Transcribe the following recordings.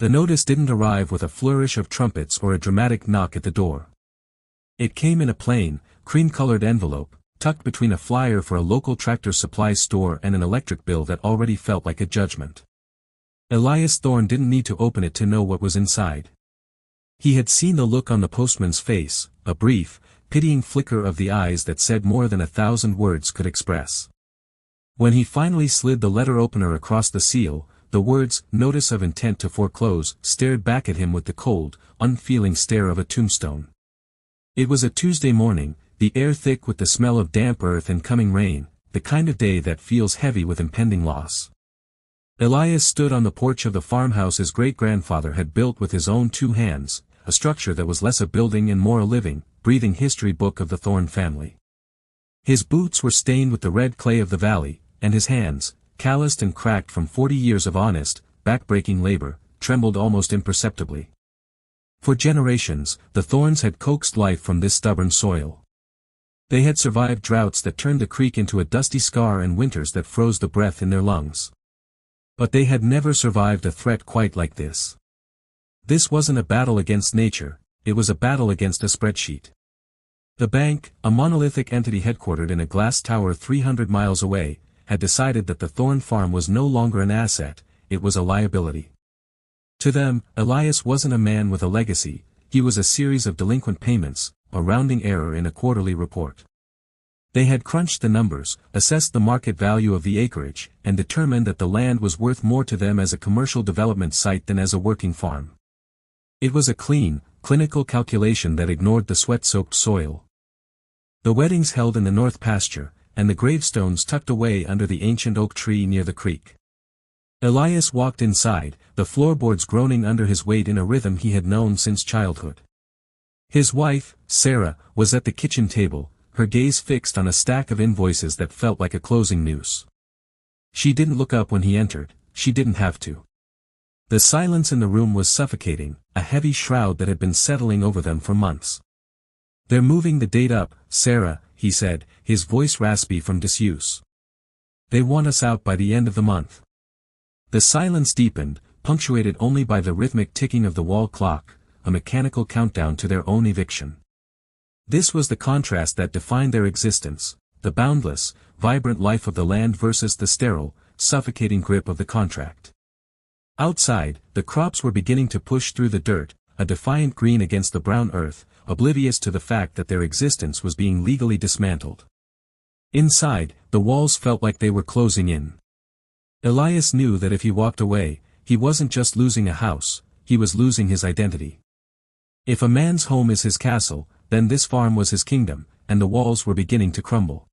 The notice didn't arrive with a flourish of trumpets or a dramatic knock at the door. It came in a plain, cream-colored envelope, tucked between a flyer for a local tractor supply store and an electric bill that already felt like a judgment. Elias Thorne didn't need to open it to know what was inside. He had seen the look on the postman's face, a brief, pitying flicker of the eyes that said more than 1,000 words could express. When he finally slid the letter opener across the seal, the words, "Notice of intent to foreclose," stared back at him with the cold, unfeeling stare of a tombstone. It was a Tuesday morning, the air thick with the smell of damp earth and coming rain, the kind of day that feels heavy with impending loss. Elias stood on the porch of the farmhouse his great-grandfather had built with his own 2 hands, a structure that was less a building and more a living, breathing history book of the Thorne family. His boots were stained with the red clay of the valley, and his hands, calloused and cracked from 40 years of honest, back-breaking labor, trembled almost imperceptibly. For generations, the Thornes had coaxed life from this stubborn soil. They had survived droughts that turned the creek into a dusty scar and winters that froze the breath in their lungs. But they had never survived a threat quite like this. This wasn't a battle against nature, it was a battle against a spreadsheet. The bank, a monolithic entity headquartered in a glass tower 300 miles away, had decided that the Thorne farm was no longer an asset, it was a liability. To them, Elias wasn't a man with a legacy, he was a series of delinquent payments, a rounding error in a quarterly report. They had crunched the numbers, assessed the market value of the acreage, and determined that the land was worth more to them as a commercial development site than as a working farm. It was a clean, clinical calculation that ignored the sweat-soaked soil. The weddings held in the north pasture, and the gravestones tucked away under the ancient oak tree near the creek. Elias walked inside, the floorboards groaning under his weight in a rhythm he had known since childhood. His wife, Sarah, was at the kitchen table, her gaze fixed on a stack of invoices that felt like a closing noose. She didn't look up when he entered, she didn't have to. The silence in the room was suffocating, a heavy shroud that had been settling over them for months. "They're moving the date up, Sarah," he said, his voice raspy from disuse. "They want us out by the end of the month." The silence deepened, punctuated only by the rhythmic ticking of the wall clock, a mechanical countdown to their own eviction. This was the contrast that defined their existence, the boundless, vibrant life of the land versus the sterile, suffocating grip of the contract. Outside, the crops were beginning to push through the dirt, a defiant green against the brown earth, oblivious to the fact that their existence was being legally dismantled. Inside, the walls felt like they were closing in. Elias knew that if he walked away, he wasn't just losing a house, he was losing his identity. If a man's home is his castle, then this farm was his kingdom, and the walls were beginning to crumble.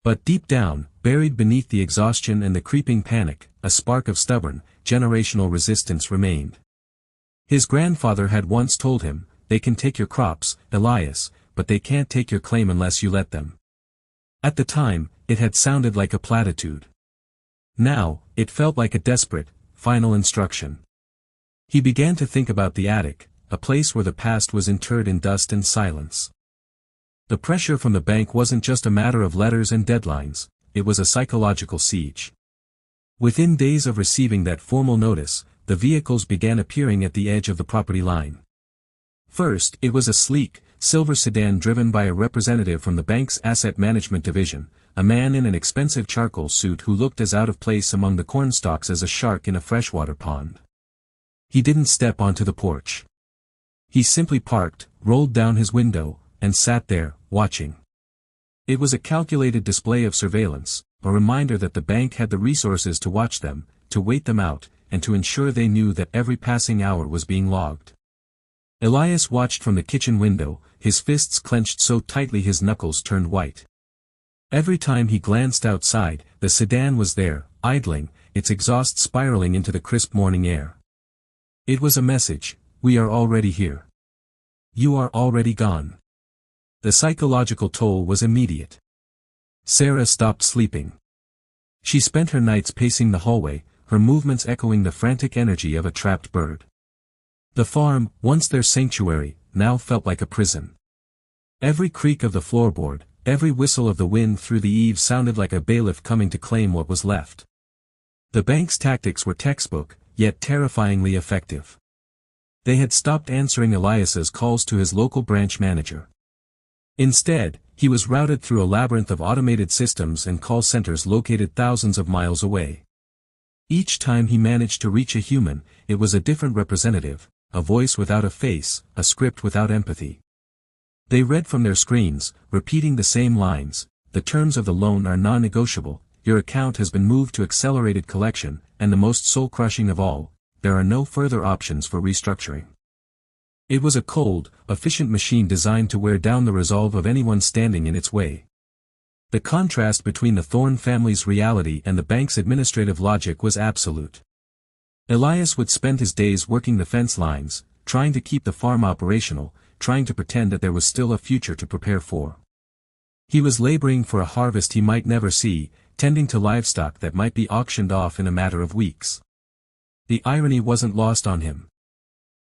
But deep down, buried beneath the exhaustion and the creeping panic, a spark of stubborn, generational resistance remained. His grandfather had once told him, "They can take your crops, Elias, but they can't take your claim unless you let them." At the time, it had sounded like a platitude. Now, it felt like a desperate, final instruction. He began to think about the attic, a place where the past was interred in dust and silence. The pressure from the bank wasn't just a matter of letters and deadlines, it was a psychological siege. Within days of receiving that formal notice, the vehicles began appearing at the edge of the property line. First, it was a sleek, silver sedan driven by a representative from the bank's asset management division, a man in an expensive charcoal suit who looked as out of place among the cornstalks as a shark in a freshwater pond. He didn't step onto the porch. He simply parked, rolled down his window, and sat there, watching. It was a calculated display of surveillance, a reminder that the bank had the resources to watch them, to wait them out, and to ensure they knew that every passing hour was being logged. Elias watched from the kitchen window, his fists clenched so tightly his knuckles turned white. Every time he glanced outside, the sedan was there, idling, its exhaust spiraling into the crisp morning air. It was a message, "We are already here. You are already gone." The psychological toll was immediate. Sarah stopped sleeping. She spent her nights pacing the hallway, her movements echoing the frantic energy of a trapped bird. The farm, once their sanctuary, now felt like a prison. Every creak of the floorboard, every whistle of the wind through the eaves sounded like a bailiff coming to claim what was left. The bank's tactics were textbook, yet terrifyingly effective. They had stopped answering Elias's calls to his local branch manager. Instead, he was routed through a labyrinth of automated systems and call centers located thousands of miles away. Each time he managed to reach a human, it was a different representative, a voice without a face, a script without empathy. They read from their screens, repeating the same lines: the terms of the loan are non-negotiable, your account has been moved to accelerated collection, and the most soul-crushing of all, there are no further options for restructuring. It was a cold, efficient machine designed to wear down the resolve of anyone standing in its way. The contrast between the Thorne family's reality and the bank's administrative logic was absolute. Elias would spend his days working the fence lines, trying to keep the farm operational, trying to pretend that there was still a future to prepare for. He was laboring for a harvest he might never see, tending to livestock that might be auctioned off in a matter of weeks. The irony wasn't lost on him.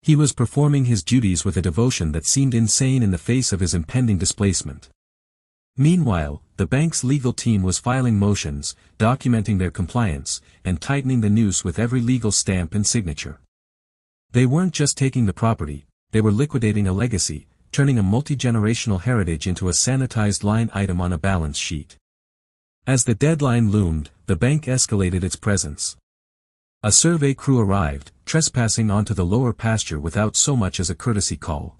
He was performing his duties with a devotion that seemed insane in the face of his impending displacement. Meanwhile, the bank's legal team was filing motions, documenting their compliance, and tightening the noose with every legal stamp and signature. They weren't just taking the property, they were liquidating a legacy, turning a multi-generational heritage into a sanitized line item on a balance sheet. As the deadline loomed, the bank escalated its presence. A survey crew arrived, trespassing onto the lower pasture without so much as a courtesy call.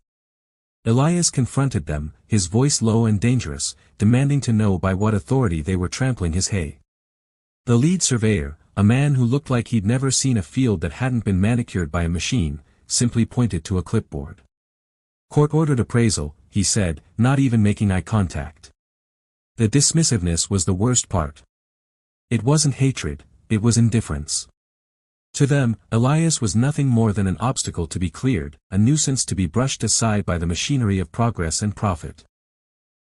Elias confronted them, his voice low and dangerous, demanding to know by what authority they were trampling his hay. The lead surveyor, a man who looked like he'd never seen a field that hadn't been manicured by a machine, simply pointed to a clipboard. Court-ordered appraisal, he said, not even making eye contact. The dismissiveness was the worst part. It wasn't hatred, it was indifference. To them, Elias was nothing more than an obstacle to be cleared, a nuisance to be brushed aside by the machinery of progress and profit.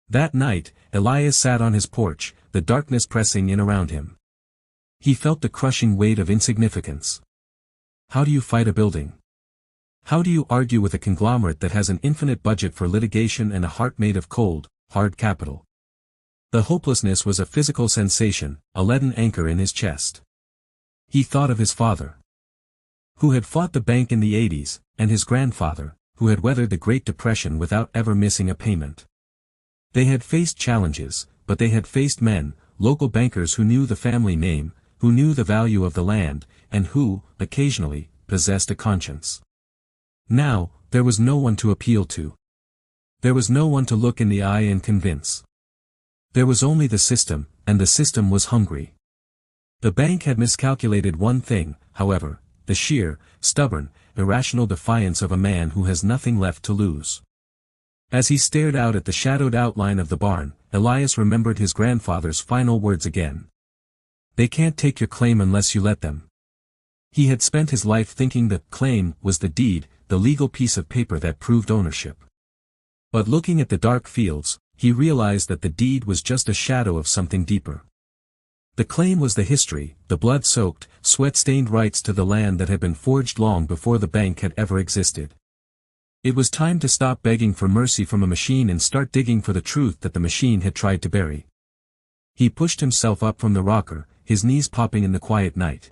That night, Elias sat on his porch, the darkness pressing in around him. He felt the crushing weight of insignificance. How do you fight a building? How do you argue with a conglomerate that has an infinite budget for litigation and a heart made of cold, hard capital? The hopelessness was a physical sensation, a leaden anchor in his chest. He thought of his father, who had fought the bank in the 80s, and his grandfather, who had weathered the Great Depression without ever missing a payment. They had faced challenges, but they had faced men, local bankers who knew the family name, who knew the value of the land, and who, occasionally, possessed a conscience. Now, there was no one to appeal to. There was no one to look in the eye and convince. There was only the system, and the system was hungry. The bank had miscalculated one thing, however: the sheer, stubborn, irrational defiance of a man who has nothing left to lose. As he stared out at the shadowed outline of the barn, Elias remembered his grandfather's final words again. They can't take your claim unless you let them. He had spent his life thinking the claim was the deed, the legal piece of paper that proved ownership. But looking at the dark fields, he realized that the deed was just a shadow of something deeper. The claim was the history, the blood-soaked, sweat-stained rights to the land that had been forged long before the bank had ever existed. It was time to stop begging for mercy from a machine and start digging for the truth that the machine had tried to bury. He pushed himself up from the rocker, his knees popping in the quiet night.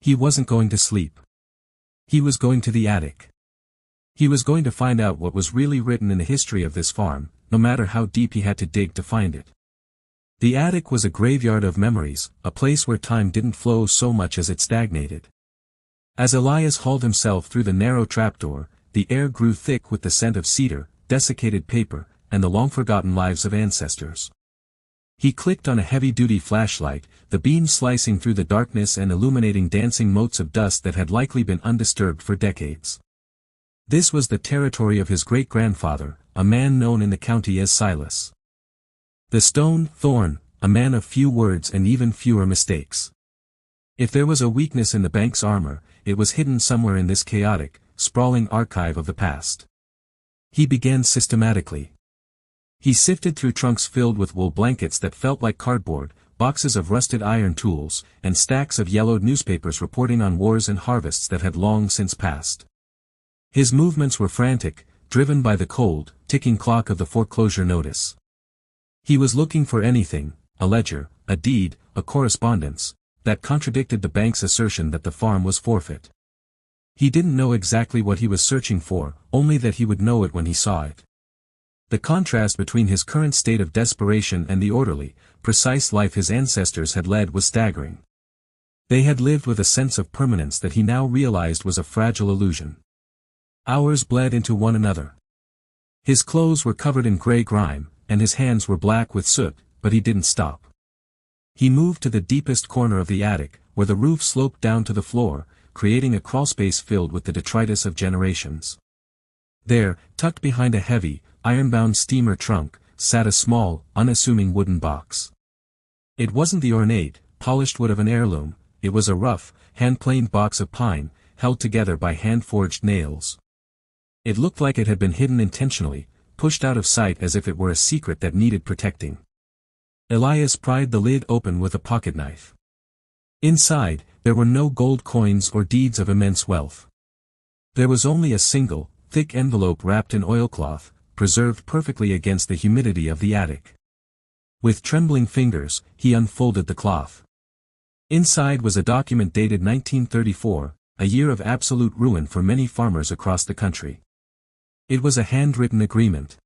He wasn't going to sleep. He was going to the attic. He was going to find out what was really written in the history of this farm, no matter how deep he had to dig to find it. The attic was a graveyard of memories, a place where time didn't flow so much as it stagnated. As Elias hauled himself through the narrow trapdoor, the air grew thick with the scent of cedar, desiccated paper, and the long-forgotten lives of ancestors. He clicked on a heavy-duty flashlight, the beam slicing through the darkness and illuminating dancing motes of dust that had likely been undisturbed for decades. This was the territory of his great-grandfather, a man known in the county as Silas. The Stone, Thorne, a man of few words and even fewer mistakes. If there was a weakness in the bank's armor, it was hidden somewhere in this chaotic, sprawling archive of the past. He began systematically. He sifted through trunks filled with wool blankets that felt like cardboard, boxes of rusted iron tools, and stacks of yellowed newspapers reporting on wars and harvests that had long since passed. His movements were frantic, driven by the cold, ticking clock of the foreclosure notice. He was looking for anything: a ledger, a deed, a correspondence, that contradicted the bank's assertion that the farm was forfeit. He didn't know exactly what he was searching for, only that he would know it when he saw it. The contrast between his current state of desperation and the orderly, precise life his ancestors had led was staggering. They had lived with a sense of permanence that he now realized was a fragile illusion. Hours bled into one another. His clothes were covered in gray grime, and his hands were black with soot, but he didn't stop. He moved to the deepest corner of the attic, where the roof sloped down to the floor, creating a crawlspace filled with the detritus of generations. There, tucked behind a heavy, iron-bound steamer trunk, sat a small, unassuming wooden box. It wasn't the ornate, polished wood of an heirloom, it was a rough, hand-planed box of pine, held together by hand-forged nails. It looked like it had been hidden intentionally, pushed out of sight as if it were a secret that needed protecting. Elias pried the lid open with a pocketknife. Inside, there were no gold coins or deeds of immense wealth. There was only a single, thick envelope wrapped in oilcloth, preserved perfectly against the humidity of the attic. With trembling fingers, he unfolded the cloth. Inside was a document dated 1934, a year of absolute ruin for many farmers across the country. It was a handwritten agreement.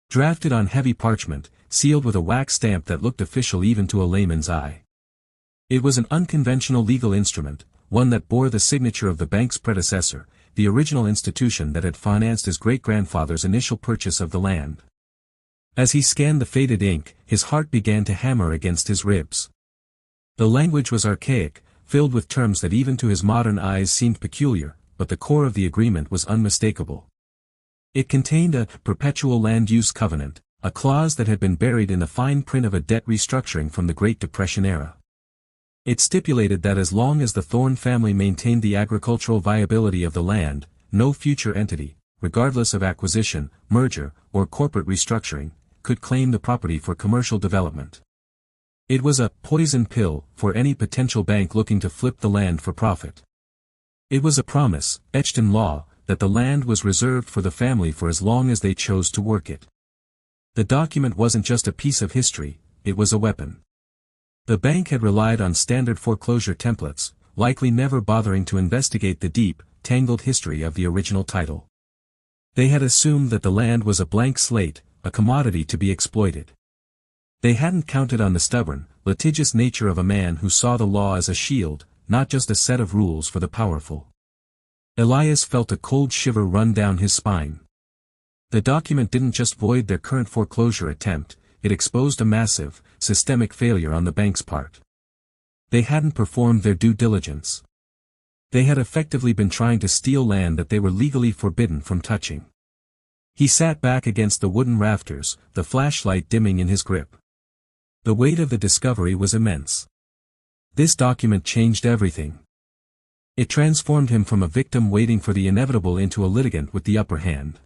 Drafted on heavy parchment, sealed with a wax stamp that looked official even to a layman's eye. It was an unconventional legal instrument, one that bore the signature of the bank's predecessor, the original institution that had financed his great-grandfather's initial purchase of the land. As he scanned the faded ink, his heart began to hammer against his ribs. The language was archaic, filled with terms that even to his modern eyes seemed peculiar, but the core of the agreement was unmistakable. It contained a perpetual land use covenant, a clause that had been buried in the fine print of a debt restructuring from the Great Depression era. It stipulated that as long as the Thorne family maintained the agricultural viability of the land, no future entity, regardless of acquisition, merger, or corporate restructuring, could claim the property for commercial development. It was a poison pill for any potential bank looking to flip the land for profit. It was a promise, etched in law, that the land was reserved for the family for as long as they chose to work it. The document wasn't just a piece of history, it was a weapon. The bank had relied on standard foreclosure templates, likely never bothering to investigate the deep, tangled history of the original title. They had assumed that the land was a blank slate, a commodity to be exploited. They hadn't counted on the stubborn, litigious nature of a man who saw the law as a shield, not just a set of rules for the powerful. Elias felt a cold shiver run down his spine. The document didn't just void their current foreclosure attempt, it exposed a massive, systemic failure on the bank's part. They hadn't performed their due diligence. They had effectively been trying to steal land that they were legally forbidden from touching. He sat back against the wooden rafters, the flashlight dimming in his grip. The weight of the discovery was immense. This document changed everything. It transformed him from a victim waiting for the inevitable into a litigant with the upper hand.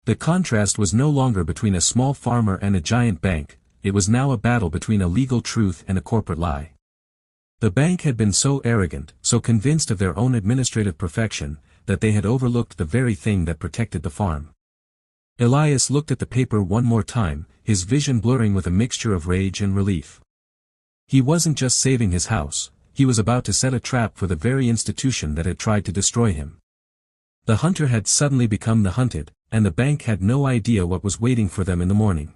The contrast was no longer between a small farmer and a giant bank, it was now a battle between a legal truth and a corporate lie. The bank had been so arrogant, so convinced of their own administrative perfection, that they had overlooked the very thing that protected the farm. Elias looked at the paper one more time, his vision blurring with a mixture of rage and relief. He wasn't just saving his house, he was about to set a trap for the very institution that had tried to destroy him. The hunter had suddenly become the hunted, and the bank had no idea what was waiting for them in the morning.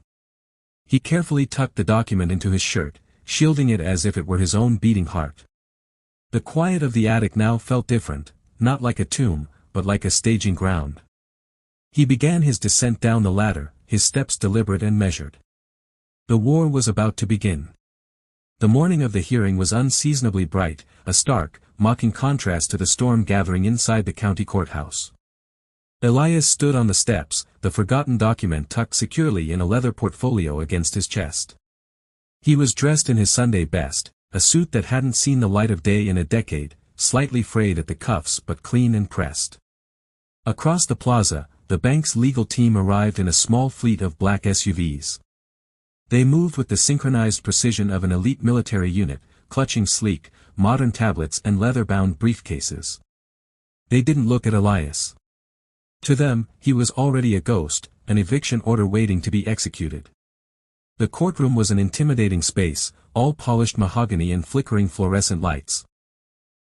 He carefully tucked the document into his shirt, shielding it as if it were his own beating heart. The quiet of the attic now felt different, not like a tomb, but like a staging ground. He began his descent down the ladder, his steps deliberate and measured. The war was about to begin. The morning of the hearing was unseasonably bright, a stark, mocking contrast to the storm gathering inside the county courthouse. Elias stood on the steps, the forgotten document tucked securely in a leather portfolio against his chest. He was dressed in his Sunday best, a suit that hadn't seen the light of day in a decade, slightly frayed at the cuffs but clean and pressed. Across the plaza, the bank's legal team arrived in a small fleet of black SUVs. They moved with the synchronized precision of an elite military unit, clutching sleek, modern tablets and leather-bound briefcases. They didn't look at Elias. To them, he was already a ghost, an eviction order waiting to be executed. The courtroom was an intimidating space, all polished mahogany and flickering fluorescent lights.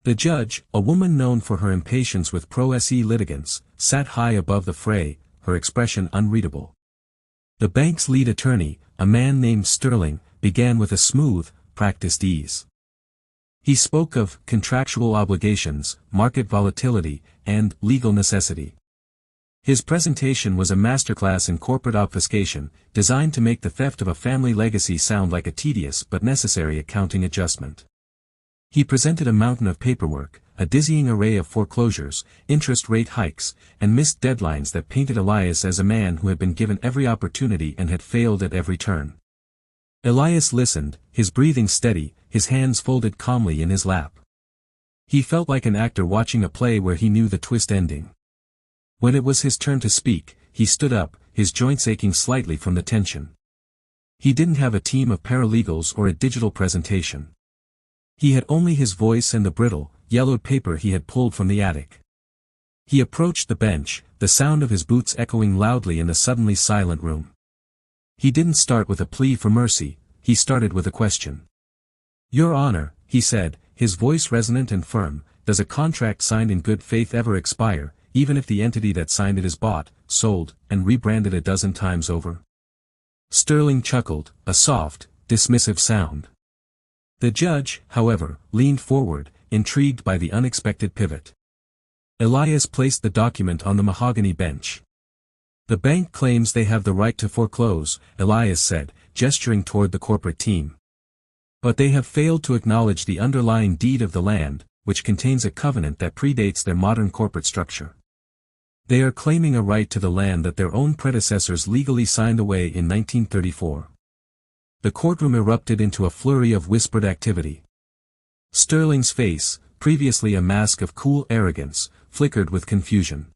The judge, a woman known for her impatience with pro-se litigants, sat high above the fray, her expression unreadable. The bank's lead attorney, a man named Sterling, began with a smooth, practiced ease. He spoke of contractual obligations, market volatility, and legal necessity. His presentation was a masterclass in corporate obfuscation, designed to make the theft of a family legacy sound like a tedious but necessary accounting adjustment. He presented a mountain of paperwork, a dizzying array of foreclosures, interest rate hikes, and missed deadlines that painted Elias as a man who had been given every opportunity and had failed at every turn. Elias listened, his breathing steady, his hands folded calmly in his lap. He felt like an actor watching a play where he knew the twist ending. When it was his turn to speak, he stood up, his joints aching slightly from the tension. He didn't have a team of paralegals or a digital presentation. He had only his voice and the brittle, yellowed paper he had pulled from the attic. He approached the bench, the sound of his boots echoing loudly in the suddenly silent room. He didn't start with a plea for mercy, he started with a question. "Your Honor," he said, his voice resonant and firm, "does a contract signed in good faith ever expire, even if the entity that signed it is bought, sold, and rebranded a dozen times over?" Sterling chuckled, a soft, dismissive sound. The judge, however, leaned forward, intrigued by the unexpected pivot. Elias placed the document on the mahogany bench. "The bank claims they have the right to foreclose," Elias said, gesturing toward the corporate team. "But they have failed to acknowledge the underlying deed of the land, which contains a covenant that predates their modern corporate structure. They are claiming a right to the land that their own predecessors legally signed away in 1934. The courtroom erupted into a flurry of whispered activity. Sterling's face, previously a mask of cool arrogance, flickered with confusion.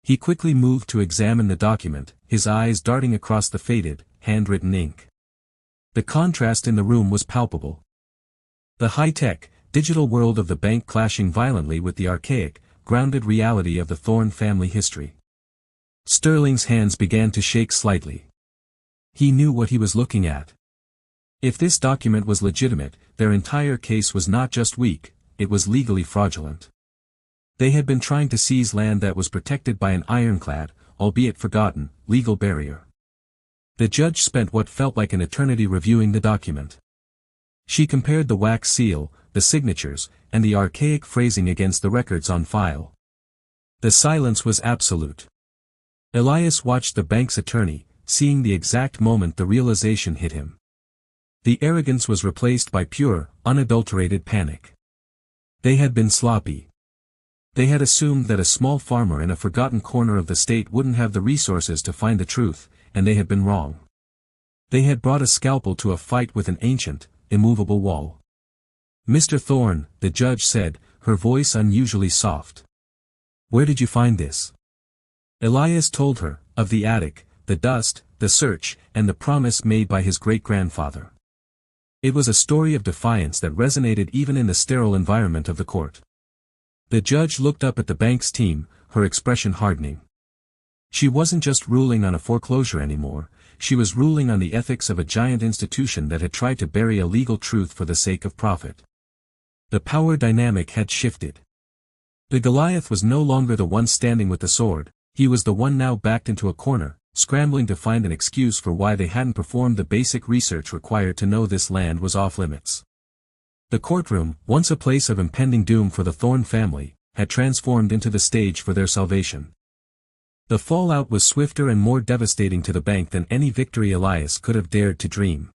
He quickly moved to examine the document, his eyes darting across the faded, handwritten ink. The contrast in the room was palpable. The high-tech, digital world of the bank clashing violently with the archaic, grounded reality of the Thorne family history. Sterling's hands began to shake slightly. He knew what he was looking at. If this document was legitimate, their entire case was not just weak, it was legally fraudulent. They had been trying to seize land that was protected by an ironclad, albeit forgotten, legal barrier. The judge spent what felt like an eternity reviewing the document. She compared the wax seal, the signatures, and the archaic phrasing against the records on file. The silence was absolute. Elias watched the bank's attorney, seeing the exact moment the realization hit him. The arrogance was replaced by pure, unadulterated panic. They had been sloppy. They had assumed that a small farmer in a forgotten corner of the state wouldn't have the resources to find the truth, and they had been wrong. They had brought a scalpel to a fight with an ancient, immovable wall. "Mr. Thorne," the judge said, her voice unusually soft. "Where did you find this?" Elias told her, of the attic, the dust, the search, and the promise made by his great-grandfather. It was a story of defiance that resonated even in the sterile environment of the court. The judge looked up at the bank's team, her expression hardening. She wasn't just ruling on a foreclosure anymore, she was ruling on the ethics of a giant institution that had tried to bury a legal truth for the sake of profit. The power dynamic had shifted. The Goliath was no longer the one standing with the sword, he was the one now backed into a corner, scrambling to find an excuse for why they hadn't performed the basic research required to know this land was off limits. The courtroom, once a place of impending doom for the Thorne family, had transformed into the stage for their salvation. The fallout was swifter and more devastating to the bank than any victory Elias could have dared to dream.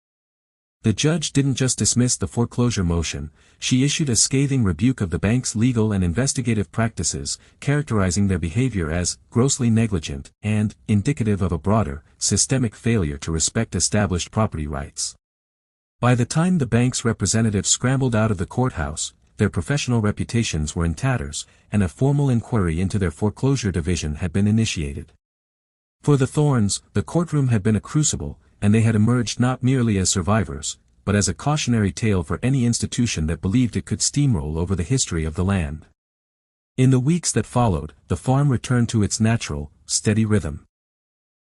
The judge didn't just dismiss the foreclosure motion, she issued a scathing rebuke of the bank's legal and investigative practices, characterizing their behavior as grossly negligent and indicative of a broader, systemic failure to respect established property rights. By the time the bank's representatives scrambled out of the courthouse, their professional reputations were in tatters, and a formal inquiry into their foreclosure division had been initiated. For the Thornes, the courtroom had been a crucible, and they had emerged not merely as survivors, but as a cautionary tale for any institution that believed it could steamroll over the history of the land. In the weeks that followed, the farm returned to its natural, steady rhythm.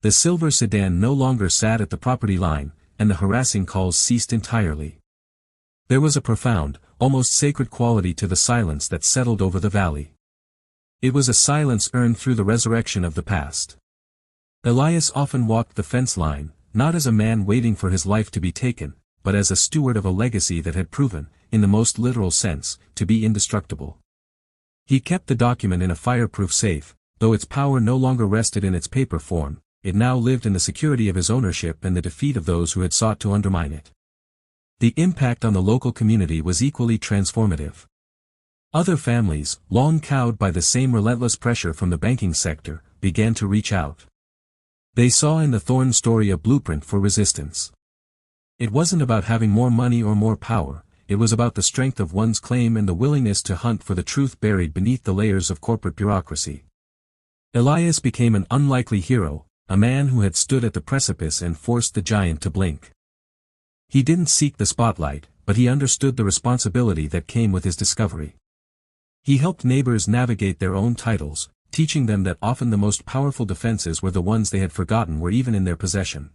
The silver sedan no longer sat at the property line, and the harassing calls ceased entirely. There was a profound, almost sacred quality to the silence that settled over the valley. It was a silence earned through the resurrection of the past. Elias often walked the fence line, not as a man waiting for his life to be taken, but as a steward of a legacy that had proven, in the most literal sense, to be indestructible. He kept the document in a fireproof safe, though its power no longer rested in its paper form, it now lived in the security of his ownership and the defeat of those who had sought to undermine it. The impact on the local community was equally transformative. Other families, long cowed by the same relentless pressure from the banking sector, began to reach out. They saw in the Thorne story a blueprint for resistance. It wasn't about having more money or more power, it was about the strength of one's claim and the willingness to hunt for the truth buried beneath the layers of corporate bureaucracy. Elias became an unlikely hero, a man who had stood at the precipice and forced the giant to blink. He didn't seek the spotlight, but he understood the responsibility that came with his discovery. He helped neighbors navigate their own titles, teaching them that often the most powerful defenses were the ones they had forgotten were even in their possession.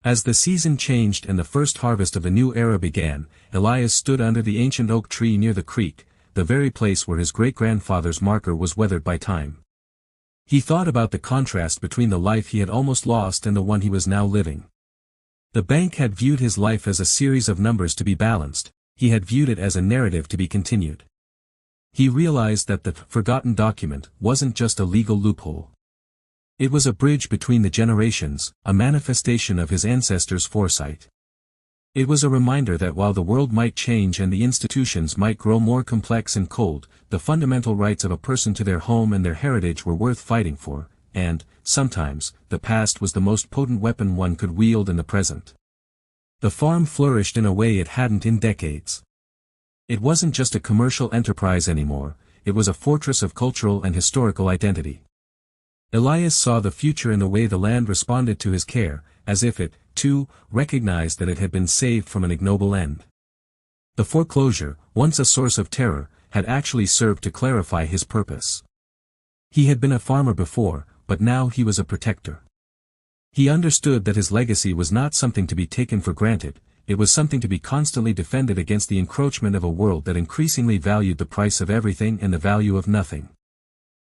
As the season changed and the first harvest of the new era began, Elias stood under the ancient oak tree near the creek, the very place where his great-grandfather's marker was weathered by time. He thought about the contrast between the life he had almost lost and the one he was now living. The bank had viewed his life as a series of numbers to be balanced, he had viewed it as a narrative to be continued. He realized that the forgotten document wasn't just a legal loophole. It was a bridge between the generations, a manifestation of his ancestors' foresight. It was a reminder that while the world might change and the institutions might grow more complex and cold, the fundamental rights of a person to their home and their heritage were worth fighting for, and, sometimes, the past was the most potent weapon one could wield in the present. The farm flourished in a way it hadn't in decades. It wasn't just a commercial enterprise anymore, it was a fortress of cultural and historical identity. Elias saw the future in the way the land responded to his care, as if it, too, recognized that it had been saved from an ignoble end. The foreclosure, once a source of terror, had actually served to clarify his purpose. He had been a farmer before, but now he was a protector. He understood that his legacy was not something to be taken for granted, it was something to be constantly defended against the encroachment of a world that increasingly valued the price of everything and the value of nothing.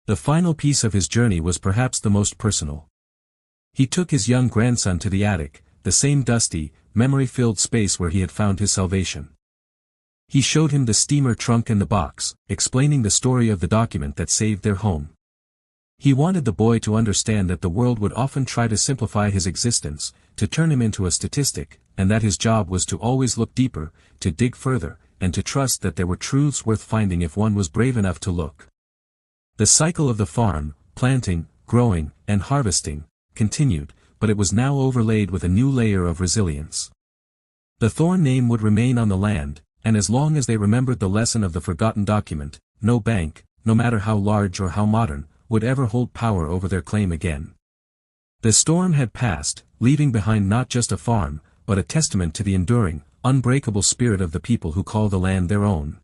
The final piece of his journey was perhaps the most personal. He took his young grandson to the attic, the same dusty, memory-filled space where he had found his salvation. He showed him the steamer trunk and the box, explaining the story of the document that saved their home. He wanted the boy to understand that the world would often try to simplify his existence, to turn him into a statistic, and that his job was to always look deeper, to dig further, and to trust that there were truths worth finding if one was brave enough to look. The cycle of the farm, planting, growing, and harvesting, continued, but it was now overlaid with a new layer of resilience. The Thorne name would remain on the land, and as long as they remembered the lesson of the forgotten document, no bank, no matter how large or how modern, would ever hold power over their claim again. The storm had passed, leaving behind not just a farm, but a testament to the enduring, unbreakable spirit of the people who call the land their own.